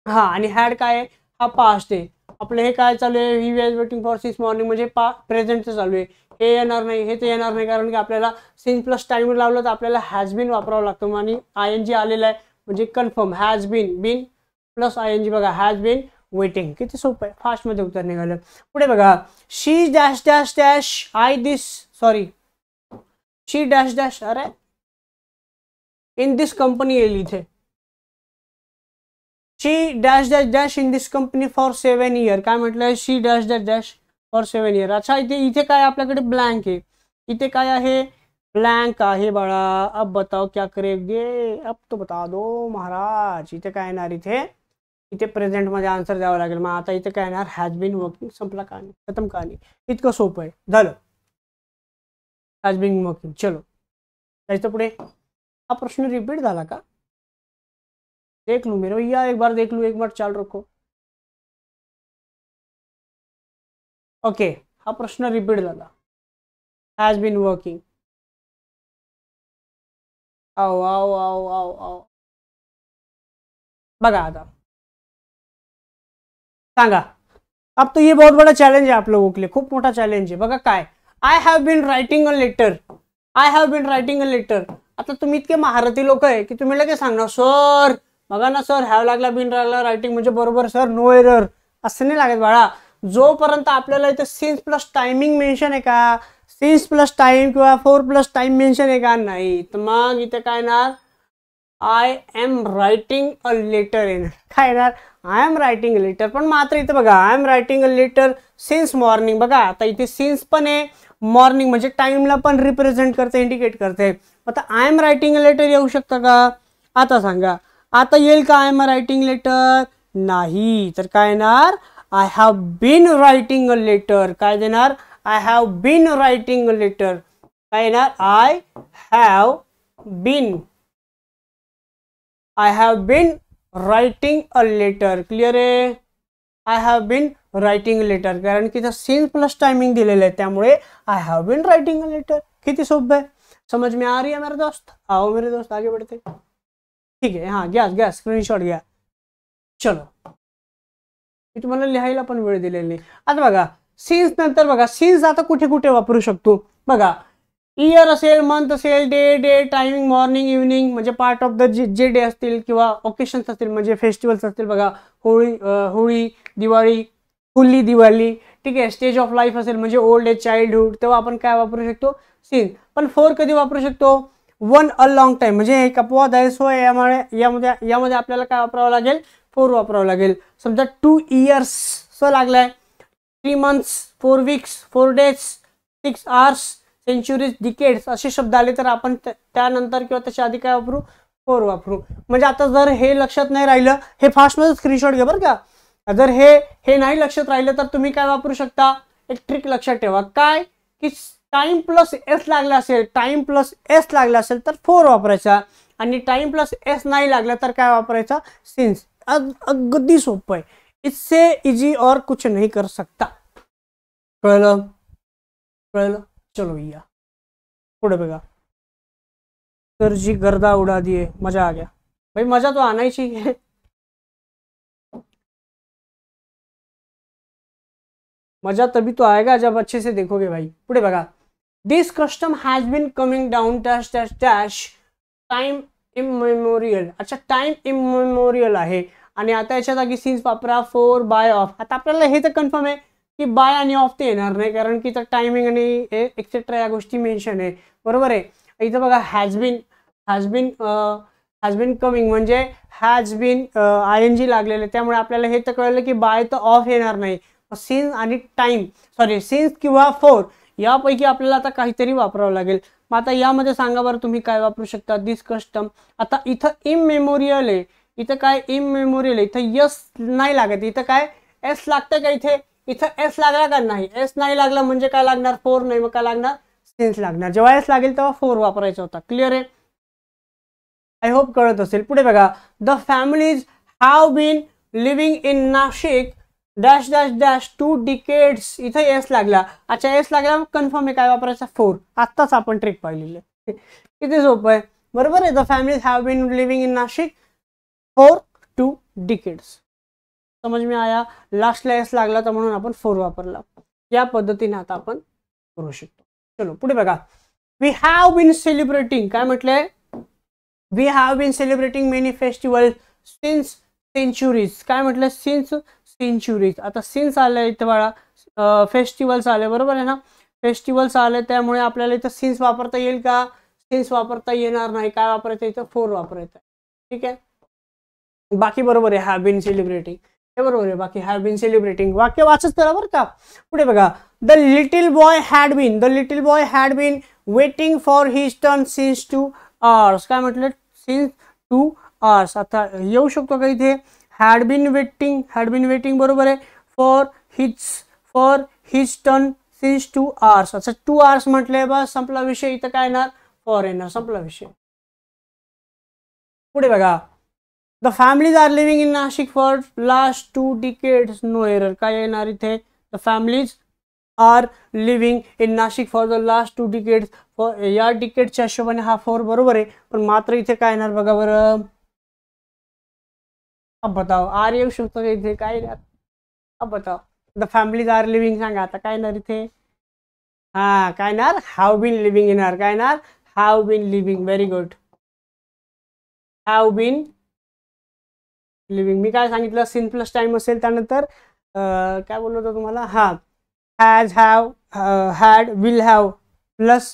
हा आणि हॅड काय आहे, हा पास्ट आहे. आपलं हे काय चालू आहे, he was waiting for since morning म्हणजे प्रेझेंटचं चालू आहे. हे येणार नाही, हे तर येणार नाही, कारण की आपल्याला सिन्स प्लस टाइम लावलं तर आपल्याला हॅज बीन वापरावं लागतं. आणि ING आलेला आहे म्हणजे confirm has been plus ING बघा हॅज बीन वेटिंग. किती सोपं आहे, फास्टमध्ये उत्तर निघालं. पुढे बघा she dash dash dash she dash dash अरे इन दिस कंपनी येईल इथे. She dash dash dash in this company for 7 years. काय म्हटलंय, she dash dash dash for 7 years. अच्छा इथे काय आपल्याकडे ब्लँक आहे, इथे काय आहे ब्लँक आहे बाळा. अब बताओ क्या करेंगे, अब तो बता दो महाराज. इथे काय येणार, इथे प्रेझेंट मध्ये आन्सर द्यावा लागेल. मग आता इथे काय येणार, हॅज बीन वर्किंग. संपला कहाणी, खतम कहाणी. इतकं सोपं आहे, झालं हॅज बीन वर्किंग. चलो जायचं पुढे. हा प्रश्न रिपीट झाला का, देख लू मेरे भैया, एक बार देख लू, एक बार चाल रखो. ओके हा प्रश्न रिपीट झाला, हॅज बीन वर्किंग. आओ आओ आओ आओ आओ बघा आता सांगा. अब तो ये बहुत बड़ा चैलेंज है आप लोगों के लिए, खूप मोठा चॅलेंज आहे. बघा काय, I have been writing a letter, I have been writing a letter. आता तुम्ही इतके महारथी लोक आहे की तुम्ही लगेच सांगणार सर बघा ना सर, हॅव लागला बीन लागला रायटिंग म्हणजे बरोबर सर, नो एरर. असं नाही लागत बाळा. जोपर्यंत आपल्याला इथे सिन्स प्लस टायमिंग मेन्शन आहे का, सिन्स प्लस टाइम किंवा 4 प्लस टाइम मेन्शन आहे का, नाही तर मग इथे काय येणार, I am writing a letter येणार. काय येणार, I am writing a letter. पण मात्र इथे बघा I am writing a letter since morning. बघा आता इथे सिन्स पण आहे, मॉर्निंग म्हणजे टाइमला पण रिप्रेझेंट करते, इंडिकेट करते. आता I am writing a letter येऊ शकतं का, आता सांगा. आता येईल का आय एम रायटिंग लेटर, नाही. तर काय येणार, I have been writing a letter. काय देणार, I have been writing a letter. काय येणार, I have been writing a letter. Clear आहे, I have been writing letter, कारण की सिन्स प्लस टाइमिंग दिलेलं आहे, त्यामुळे I have been writing a letter. किती सोपं आहे, समझ में आ रही है मेरे दोस्त. आओ मेरे दोस्त आगे बढ़ते. ठीक आहे, हा घ्या स्क्रीनशॉट घ्या. चलो मी तुम्हाला लिहायला पण वेळ दिलेली नाही. आता बघा सिन्स नंतर बघा सिन्स आता कुठे कुठे वापरू शकतो बघा. इयर असेल, मंथ असेल, डे टायमिंग मॉर्निंग इव्हनिंग म्हणजे पार्ट ऑफ द जे डे असतील किंवा ओकेशन्स असतील म्हणजे फेस्टिवल्स असतील. बघा होळी दिवाळी, होली दिवाळी, ठीक आहे. स्टेज ऑफ लाईफ असेल म्हणजे ओल्ड एज चाइल्डहुड, तेव्हा आपण काय वापरू शकतो, सिन्स. पण फोर कधी वापरू शकतो, वन अ लॉंग टाइम म्हणजे एक अपवाद आहे. सो यामध्ये आपल्याला काय वापरावं लागेल, फोर वापरावं लागेल. समजा 2 years लागलाय, 3 months, 4 weeks, 4 days, 6 hours, centuries, decades असे शब्द आले तर आपण त्यानंतर किंवा त्याच्या आधी काय वापरू, फोर वापरू. म्हणजे आता जर हे लक्षात नाही राहिलं, हे फास्टमध्ये स्क्रीनशॉट घ्या बरं का. जर हे नाही लक्षात राहिलं तर तुम्ही काय वापरू शकता, एक ट्रिक लक्षात ठेवा. काय की टाइम प्लस एस लागला असेल तर फोर वापरायचा, आणि टाइम प्लस एस नाही लागला तर काय वापरायचा, सिन्स. अगदी सोपं आहे, इससे इजी और कुछ नहीं कर सकता. कळलं. चलो भैया पुढे बघा. तर जी गर्दा उड़ा दिए, मजा आ गया भाई, मजा तो आना ही चाहिए. मजा तभी तो आएगा जब अच्छे से देखोगे भाई. पुढे बघा. This custom has been coming down dash dash dash time immemorial. अच्छा टाइम इमेमोरियल आहे, आणि आता याच्या जागी सिन्स वापरा, फोर बाय ऑफ. आता आपल्याला हे तर कन्फर्म आहे की बाय आणि ऑफ ते येणार नाही, कारण की तर टायमिंग आणि एक्सेट्रा या गोष्टी मेन्शन आहे, बरोबर आहे. इथं बघा हॅज बीन कमिंग म्हणजे हॅज बीन ING लागलेले, त्यामुळे आपल्याला हे तर कळलं की बाय तर ऑफ येणार नाही. सिन्स आणि सिन्स किंवा फोर यापैकी आपल्याला आता काहीतरी वापरावं लागेल. मग आता यामध्ये सांगा बरं तुम्ही काय वापरू शकता, दिस कस्टम. आता इथं इमेमोरियल आहे, इथं काय इमेमोरियल आहे, इथं यस नाही लागत, इथं काय एस लागतं का, इथं एस लागला का, नाही. एस नाही लागला म्हणजे काय लागणार, फोर नाही, मग काय लागणार, सिन्स लागणार. जेव्हा एस लागेल तेव्हा फोर वापरायचा होता. क्लिअर आहे. आय होप कळत असेल. पुढे बघा, the families have been living in Nashik dash dash dash 2 decades. इथं एस लागला. अच्छा, एस लागला कन्फर्म आहे. काय वापरायचा? 4. आत्ताच आपण ट्रिक पाहिलेली आहे. किती सोपं आहे. बरोबर आहे. The families have been living in Nashik for 2 decades. समज में आया. लास्टला एस लागला तर म्हणून आपण 4 वापरला. या पद्धतीने आता आपण करू शकतो. चलो पुढे बघा, वी हॅव बीन सेलिब्रेटिंग. काय म्हटलंय? We have been celebrating many festival since centuries. काय म्हटलं? Since centuries. आता सिन्स आलंय इथं बाळा, फेस्टिवल्स आले. बरोबर आहे ना? फेस्टिवल्स आले, त्यामुळे आपल्याला इथं सिन्स वापरता येईल का? सिन्स वापरता येणार नाही. काय वापरायचं? इथं 4 वापरायचं. ठीक आहे. बाकी बरोबर आहे. हॅव बीन सेलिब्रेटिंग हे बरोबर आहे. बाकी हॅव बीन सेलिब्रेटिंग वाक्य वाचच करा बरं का. पुढे बघा, the little boy had been. The little boy had been waiting for his turn since 2 hours. काय म्हटलं? Since 2 hours. आता येऊ शकतो का इथे? Had been waiting. Had been waiting बरोबर आहे. For his turn since 2 hours. अच्छा, 2 hours म्हटलंय, बस संपला विषय. इथं काय येणार? फॉर येणार. संपला विषय. पुढे बघा, the families are living in Nashik for last 2 decades. No error. काय येणार इथे? The families are living in Nashik for the last 2 decades. या डिकेडच्या हिशोबाने हा 4 बरोबर आहे. पण मात्र इथे काय येणार बघा बरं. अब बताओ, आर येऊ शकतो का इथे? काय येणार? अब बताओ, द फॅमिलीज आर लिव्हिंग सांगा आता. काय येणार इथे? हा, काय येणार? हॅव बीन लिव्हिंग येणार. काय येणार? Have been living. Very good. Have been living. मी काय सांगितलं? सिन प्लस टाइम असेल त्यानंतर काय बोललो होतो तुम्हाला? हा, has, have, had, will have plus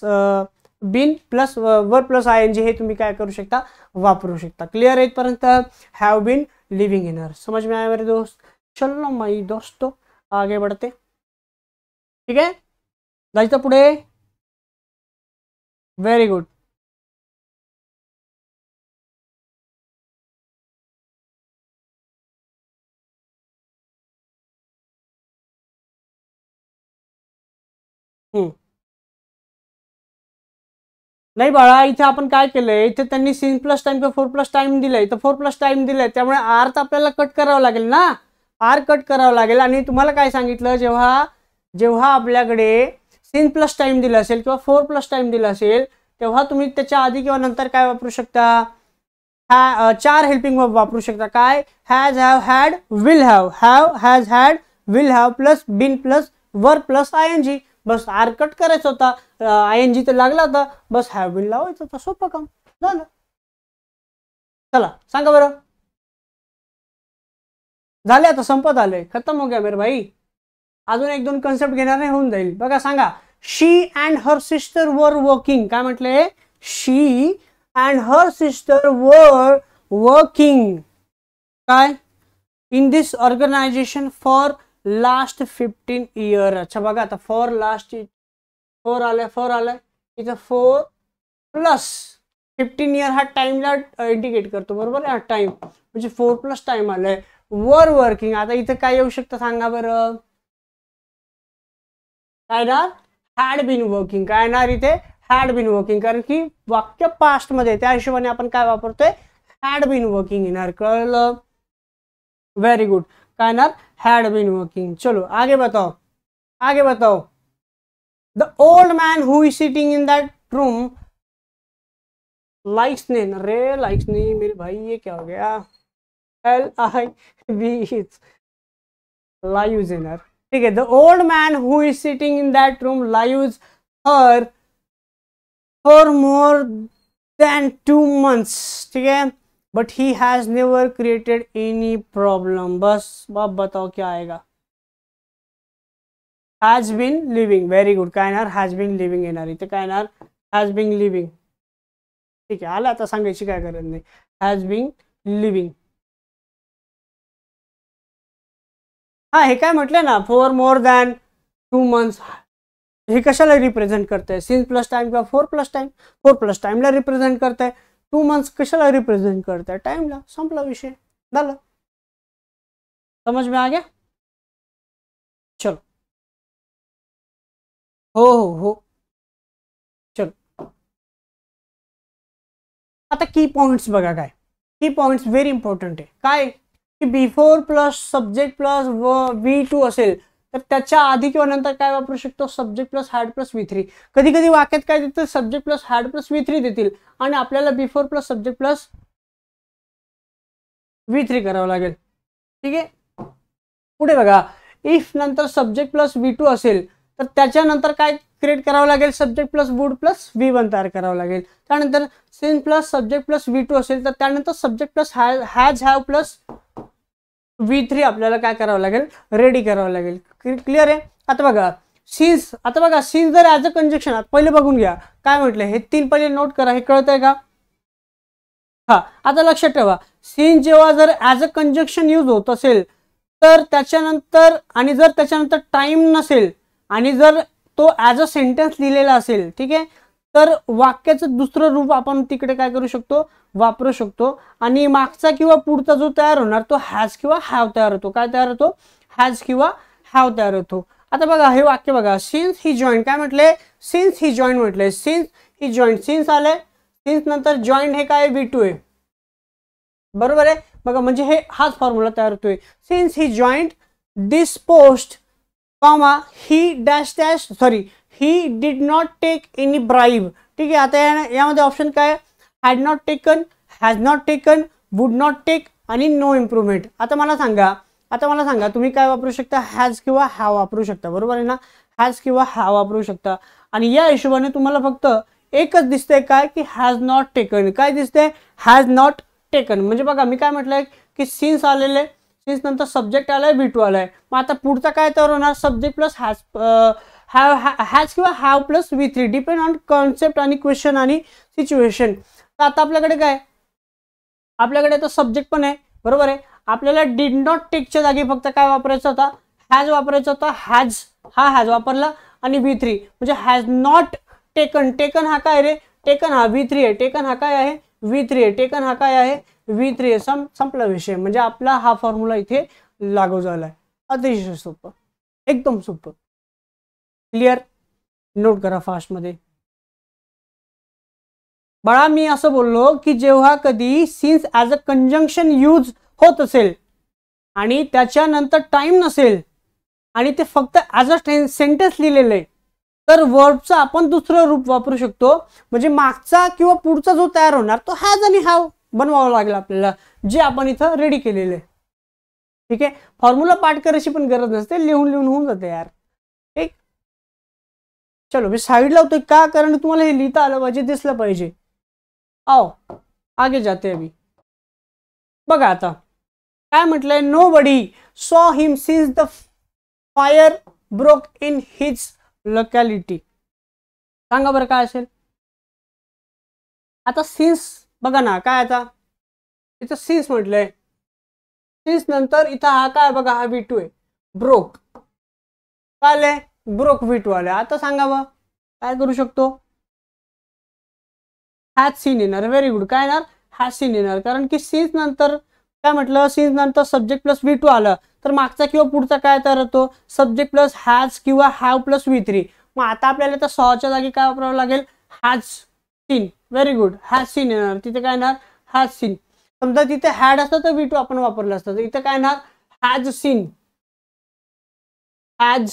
been plus verb plus ING हे तुम्ही काय करू शकता? वापरू शकता. क्लियर आहे इथपर्यंत? हॅव बीन लिव्हिंग येणार. समझ में आया मेरे दोस्त? चलो माई दोस्तों, आगे बढ़ते. ठीक आहे, जायचं पुढे. Very good. नाही बाळा, इथे आपण काय केलंय? इथे त्यांनी सिन प्लस टाइम किंवा 4 प्लस टाइम दिलंय, तर 4 प्लस टाइम दिलंय, त्यामुळे आर तर आपल्याला कट करावं लागेल ना. आर कट करावं लागेल. आणि तुम्हाला काय सांगितलं? जेव्हा जेव्हा आपल्याकडे सिन प्लस टाइम दिला असेल किंवा 4 प्लस टाइम दिला असेल, तेव्हा तुम्ही त्याच्या आधी किंवा नंतर काय वापरू शकता? 4 हेल्पिंग वर्ब वापरू शकता. काय? Has, have, had, will have. Have, has, had, will have plus been plus verb plus ING. बस आर कट करायचा होता. ING तर लागला होता. बस हॅव बीन लावायचं होतं. सोपं काम झालं. चला सांगा बरं. झाले, आता संपत आलंय. खतम हो गया मेरे भाई. अजून 1-2 कन्सेप्ट घेणार नाही, होऊन जाईल. बघा, सांगा. She and her sister were working. काय म्हटलंय? She and her sister were working. काय? In this organisation for last 15 years. अच्छा बघा, आता फॉर लास्ट 4 आलाय इथं 4 प्लस 15 years हा टाइमला इंडिकेट करतो. बरोबर आहे? हा टाइम म्हणजे 4 प्लस टाइम आलाय. Were working. आता इथं काय येऊ शकतं सांगा बरं? काय ना? Had been working. काय येणार इथे? Had been working. कारण की वाक्य पास्ट मध्ये, त्या हिशोबाने आपण काय वापरतोय? हॅड बीन वर्किंग येणार. कळलं? Very good. काय येणार? Had been working. चलो आगे बताओ. आगे बताओ. The old man who is sitting in that room likes ने. अरे लाइक्स नहीं मेरे भाई, ये क्या हो गया? LIV लाइव्स येणार. ठीक आहे. The old man who is sitting in that room lives here for more than 2 months. ठीक है, but he has never created any problem. बस अब बताओ क्या आएगा? Has been living. Very good. काय येणार? हैज बीन लिव्हिंग येणार. इथे काय येणार? Has been living. ठीक आहे, आला. आता सांगायची काय गरज नाही. Has been living. हा, हे काय म्हटलंय ना, फॉर मोर दॅन 2 months. हे कशाला रिप्रेझेंट करतंय? सिन्स प्लस टाइम किंवा 4 प्लस टाइम. 4 प्लस टाइमला रिप्रेझेंट करताय. 2 months कशाला रिप्रेझेंट करताय? टाइमला. संपला विषय. झालं. समझ में आ गया? चलो. हो हो हो. चलो. आता की पॉइंट्स बघा, काय की पॉइंट्स व्हेरी इम्पॉर्टंट आहे, काय की before plus subject plus V2 असेल तर त्याच्या आधी किंवा नंतर काय वापरू शकतो, subject plus had plus V3. कधी कधी वाक्यात काय देतील, subject plus had plus V3 देतील आणि आपल्याला before plus subject plus V3 करावं लागेल. ठीक आहे. पुढे बघा, इफ नंतर सब्जेक्ट प्लस V2 असेल तर त्याच्यानंतर काय क्रिएट करावं लागेल, subject plus would plus V1 तयार करावं लागेल. त्यानंतर since plus subject plus V2 असेल तर त्यानंतर subject plus has have plus V3 आपल्याला काय करावं लागेल, रेडी करावं लागेल. क्लिअर आहे. आता बघा सिन्स, जर ऍज अ कंजक्शन, पहिले बघून घ्या काय म्हटलं, हे 3 पहिले नोट करा, हे कळतंय का. हा, आता लक्षात ठेवा, सिन्स जेव्हा जर ऍज अ कंजक्शन यूज होत असेल तर त्याच्यानंतर, आणि जर त्याच्यानंतर टाइम नसेल आणि जर तो ऍज अ सेंटेन्स लिहिलेला असेल, ठीक आहे, तर वाक्याचं दुसरं रूप आपण तिकडे काय करू शकतो, वापरू शकतो. आणि मागचा किंवा पुढचा जो तयार होणार तो हॅज किंवा हॅव तयार होतो. काय तयार होतो, हॅज किंवा हॅव तयार होतो. आता बघा हे वाक्य बघा, सिन्स ही जॉईन, काय म्हटले, सिन्स ही जॉईन म्हटले, सिन्स ही जॉईन, सिन्स आले, सिन्स नंतर जॉईन हे काय V2 आहे, बरोबर आहे. बघा म्हणजे हे हाच फॉर्म्युला तयार होतोय. Since he joined this post comma he dash dash, sorry, he did not take any bribe. ठीक आहे. आता यामध्ये ऑप्शन काय, had not taken, has not taken, would not take आणि नो इम्प्रुव्हमेंट. आता मला सांगा तुम्ही काय वापरू शकता, हॅज किंवा हॅव वापरू शकता, बरोबर आहे ना, हॅज किंवा हॅव वापरू शकता. आणि या हिशोबाने तुम्हाला फक्त एकच दिसतंय काय, की हॅज नॉट टेकन. काय दिसतंय, हॅज नॉट टेकन. म्हणजे बघा मी काय म्हटलंय की सिन्स आलेले, सिन्स नंतर सब्जेक्ट आलाय, V2 आलाय, मग आता पुढचा काय तर होणार, सब्जेक्ट प्लस हॅज किंवा have plus V3, depend on concept आणि क्वेश्चन आणि सिच्युएशन. तर आता आपल्याकडे काय, आपल्याकडे तर सब्जेक्ट पण आहे, बरोबर आहे. आपल्याला डिड नॉट टेकच्या जागी फक्त काय वापरायचं होता, हॅज वापरायचा होता. हॅज वापरला आणि V3 म्हणजे हॅज नॉट टेकन. टेकन हा काय रे, टेकन हा V3 आहे, टेकन हा काय आहे, V3 आहे, टेकन हा काय आहे, V3 आहे. संपला विषय. म्हणजे आपला हा फॉर्म्युला इथे लागू झालाय. अतिशय सोपं, एकदम सोपं. क्लिअर. नोट करा फास्ट मध्ये. बाळा मी असं बोललो की जेव्हा कधी since as a conjunction use होत असेल आणि त्याच्यानंतर टाइम नसेल आणि ते फक्त ऍज अ सेंटेन्स लिहिलेलं आहे तर वर्बचं आपण दुसरं रूप वापरू शकतो. म्हणजे मागचा किंवा पुढचा जो तयार होणार तो हॅज आणि हॅव बनवावं लागेल आपल्याला, जे आपण इथं रेडी केलेलं आहे. ठीक आहे. फॉर्म्युला पाठ करायची पण गरज नसते, लिहून होऊन जाते यार. ठीक. चलो मी साईड लावतोय का, कारण तुम्हाला हे लिहिता आलं पाहिजे, दिसलं पाहिजे. आओ आगे जाते अभी. बघा आता काय म्हटलंय, nobody saw him since the fire broke in his locality. सांगा बरं काय असेल. आता सिन्स बघा ना, काय आता इथं सिन्स म्हटलंय, सिन्स नंतर इथं हा काय बघा, हा V2 आहे, ब्रोक काय आलंय, ब्रोक V2 आले. आता सांगा बा काय करू शकतो, हॅज सीन येणार. Very good. काय येणार, हॅज सीन येणार. कारण की सिन्स नंतर काय म्हटलं, सिन्स नंतर सब्जेक्ट प्लस V2 आलं तर मागचा किंवा पुढचा काय तयार होतो, सब्जेक्ट प्लस हॅज किंवा हॅव प्लस V3. मग आता आपल्याला तर सॉच्या जागी काय वापरावं लागेल, has seen. Very good. Has seen येणार. तिथे काय येणार, हॅज सीन. समजा तिथे हॅड असतं तर V2 आपण वापरलं असतं, इथे काय येणार, हॅज सीन, हॅज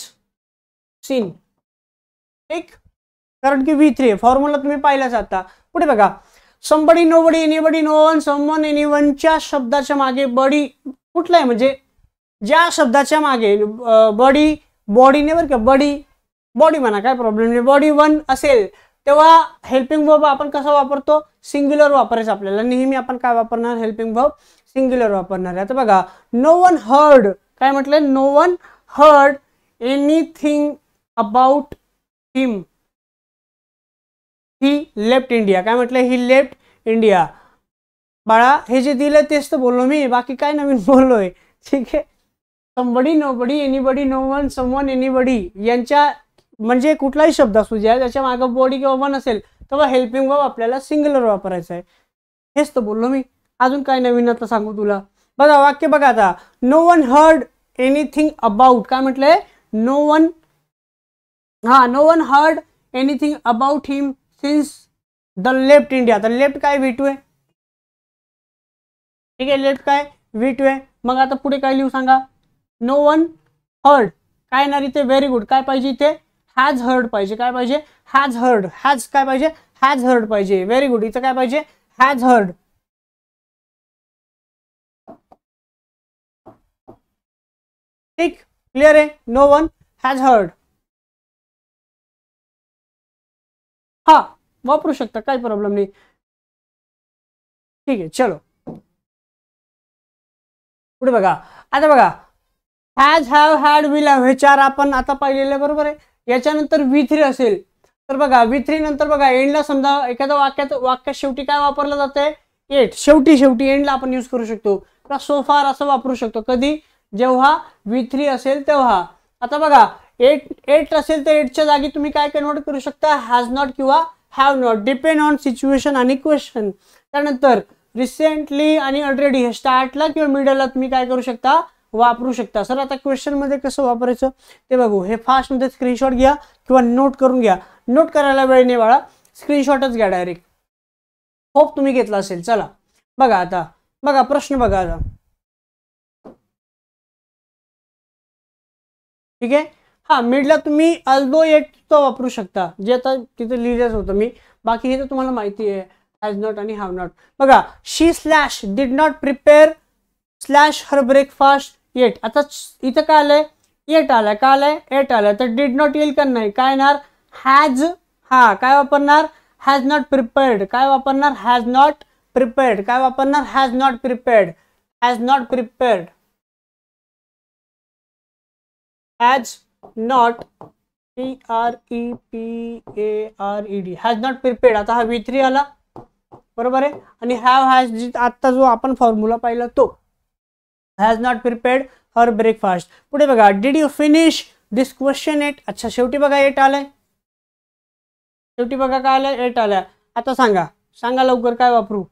सीन. ठीक. कारण की V3 फॉर्म्युला तुम्ही पाहिलाच आता. पुढे बघा, somebody, nobody, anybody, no one, someone, एनीवनच्या शब्दाच्या मागे बडी कुठला आहे, म्हणजे ज्या शब्दाच्या मागे बडी, बॉडीने बरं का, बॉडी म्हणा काय प्रॉब्लेम नाही, बॉडी वन असेल तेव्हा हेल्पिंग वर्ब आपण कसं वापरतो, सिंग्युलर वापरायचं आपल्याला नेहमी. आपण काय वापरणार, हेल्पिंग वर्ब सिंग्युलर वापरणार. आता बघा, नो वन हर्ड, काय म्हटलंय, no one heard anything about him, he left India. काय म्हटलं, ही लेफ्ट इंडिया. बाळा हे जे दिलं तेच तर बोललो मी, बाकी काय नवीन बोललोय. ठीक आहे. Somebody, nobody, anybody, no one, someone, anybody यांच्या म्हणजे कुठलाही शब्द असू द्या त्याच्या मागे बॉडी किंवा वन असेल तेव्हा हेल्पिंग वर्ब आपल्याला सिंग्युलर वापरायचं आहे. हेच तर बोललो मी, अजून काय नवीन आता सांगू तुला. बघा वाक्य बघा आता, no one heard anything about. काय म्हटलंय, no one heard anything about him since the left India. तर लेफ्ट काय V2 आहे, ठीक आहे, लेफ्ट काय V2 आहे. मग आता पुढे काय लिहू सांगा, नो वन हर्ड, काय येणार इथे, व्हेरी गुड, काय पाहिजे इथे, हॅज हर्ड पाहिजे, काय पाहिजे, हॅज हर्ड, हॅज काय पाहिजे, हॅज हर्ड पाहिजे, व्हेरी गुड, इथं काय पाहिजे, हॅज हर्ड. ठीक, क्लिअर आहे, नो वन हॅज हर्ड. हा वापरू शकता, काही प्रॉब्लेम नाही. ठीक आहे, चलो पुढे बघा. आता बघा, has, have, had, will have हे चार आपण आता पाहिलेले, बरोबर आहे. याच्यानंतर V3 असेल तर बघा, V3 नंतर बघा एंडला समजा एखाद्या वाक्यात शेवटी काय वापरलं जातंय, एट, शेवटी एंडला आपण यूज करू शकतो, किंवा सो फार असं वापरू शकतो. कधी, जेव्हा V3 असेल तेव्हा. आता बघा, एट असेल तर एटच्या जागी तुम्ही काय कन्वर्ट करू शकता, हॅज नॉट किंवा have not, depend on situation आणि क्वेश्चन. त्यानंतर रिसेंटली आणि ऑलरेडी हे स्टार्टला किंवा मिडलला तुम्ही काय करू शकता, वापरू शकता. सर आता क्वेश्चन मध्ये कसं वापरायचं ते बघू. हे फास्ट मध्ये स्क्रीनशॉट घ्या किंवा नोट करून घ्या. नोट करायला वेळ नाही बाळा, स्क्रीनशॉटच घ्या डायरेक्ट. होप तुम्ही घेतला असेल. चला बघा, आता बघा प्रश्न बघा आता. ठीक आहे, हा मिडला तुम्ही अल्दो एटचा वापरू शकता, जे आता तिथे लिहिलंच होतं मी, बाकी हे तर तुम्हाला माहिती आहे, हॅज नॉट आणि हॅव नॉट. बघा, she slash did not prepare slash her breakfast yet. आता इथं काय आलंय, येट आलाय, काय आलाय, एट आलाय, तर डिड नॉट येईल का नाही, काय येणार, हॅज, हा काय वापरणार, हॅज नॉट प्रिपेअर्ड, काय वापरणार, हॅज नॉट प्रिपेअर्ड, काय वापरणार, has not prepared, has not prepared, has not, PREPARED, has not prepared. आता हा V3 आला, बरोबर आहे. आणि हॅव, हॅज आता जो आपण फॉर्म्युला पाहिला तो, has not prepared her breakfast. पुढे बघा, did you finish this question yet. अच्छा, शेवटी बघा एट आलाय, शेवटी बघा काय आलंय, एट आलाय. आता सांगा लवकर काय वापरू.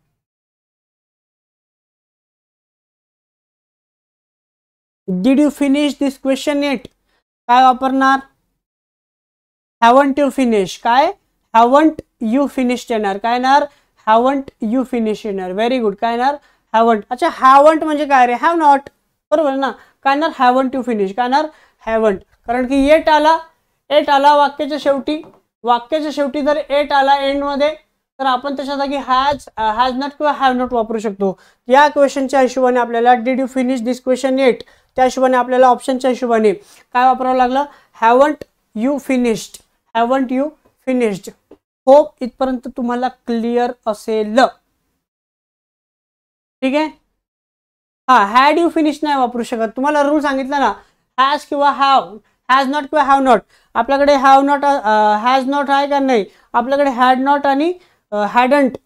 Did you finish this question yet, काय वापरणार, हॅवंट यू फिनिश, काय हॅवंट यू फिनिश येणार, काय येणार, हॅवंट यू फिनिश येणार. व्हेरी गुड, काय येणार, हॅवंट. अच्छा, हॅवंट म्हणजे काय रे, हॅव नॉट, बरोबर ना. काय येणार, हॅवंट यू फिनिश, काय येणार, हॅवंट. कारण की एट आला वाक्याच्या शेवटी जर एट आला एंड मध्ये, तर आपण त्याच्या जागी हॅज नॉट किंवा हॅव नॉट वापरू शकतो. या क्वेश्चनच्या हिशोबाने आपल्याला did you finish this question yet, त्या हिशोबाने आपल्याला ऑप्शनच्या हिशोबाने काय वापरावं लागलं, haven't you finished, haven't you finished. Hope इथपर्यंत तुम्हाला क्लिअर असेल. ठीक आहे, हा हॅड यू फिनिश नाही वापरू शकत, तुम्हाला रूल सांगितला ना, हॅज किंवा हॅव, हॅज नॉट किंवा हॅव नॉट. आपल्याकडे हॅव नॉट, हॅज नॉट आहे का नाही, आपल्याकडे हॅड नॉट आणि हॅडंट.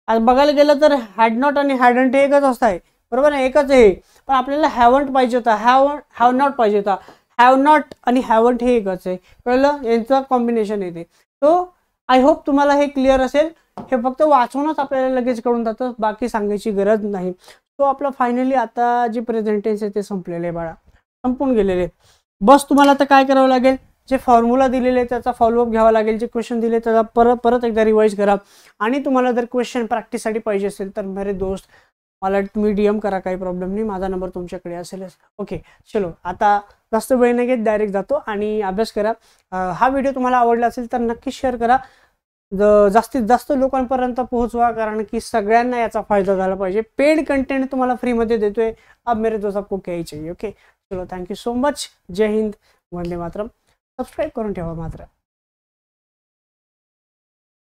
बघायला गेलं तर हॅड नॉट आणि हॅडंट हे एकच असतं, बरोबर आहे, एकच आहे. पण आपल्याला हॅवंट पाहिजे होता, हॅव नॉट पाहिजे होता. हॅव नॉट आणि हॅवंट हे एकच आहे, कळलं, यांचं कॉम्बिनेशन येते. सो आय होप तुम्हाला हे क्लिअर असेल. हे फक्त वाचूनच आपल्याला लगेच कळून जातं, बाकी सांगायची गरज नाही. सो आपलं फायनली आता जे प्रेझेंटेशन आहे ते संपलेलं आहे बाळा, संपून गेलेले. बस तुम्हाला आता काय करावं लागेल, जे फॉर्म्युला दिलेले त्याचा फॉलोअप घ्यावा लागेल, जे क्वेश्चन दिले त्याचा परत एकदा रिवाइज करा. आणि तुम्हाला जर क्वेश्चन प्रॅक्टिससाठी पाहिजे असेल तर मेरे दोस्त मला तुम्ही DM करा, काही प्रॉब्लेम नाही, माझा नंबर तुमच्याकडे असेलच. ओके, चलो आता जास्त वेळ नाही घेत, डायरेक्ट जातो आणि अभ्यास करा. हा व्हिडिओ तुम्हाला आवडला असेल तर नक्कीच शेअर करा, जास्तीत जास्त लोकांपर्यंत पोहोचवा, कारण की सगळ्यांना याचा फायदा झाला पाहिजे. पेड कंटेंट तुम्हाला फ्रीमध्ये देतोय. अब मेरे दोस्त आपको क्या ही चाहिए. ओके, चलो थँक्यू सो मच. जय हिंद, वंदे मातरम. सबस्क्राईब करून ठेवा मात्र.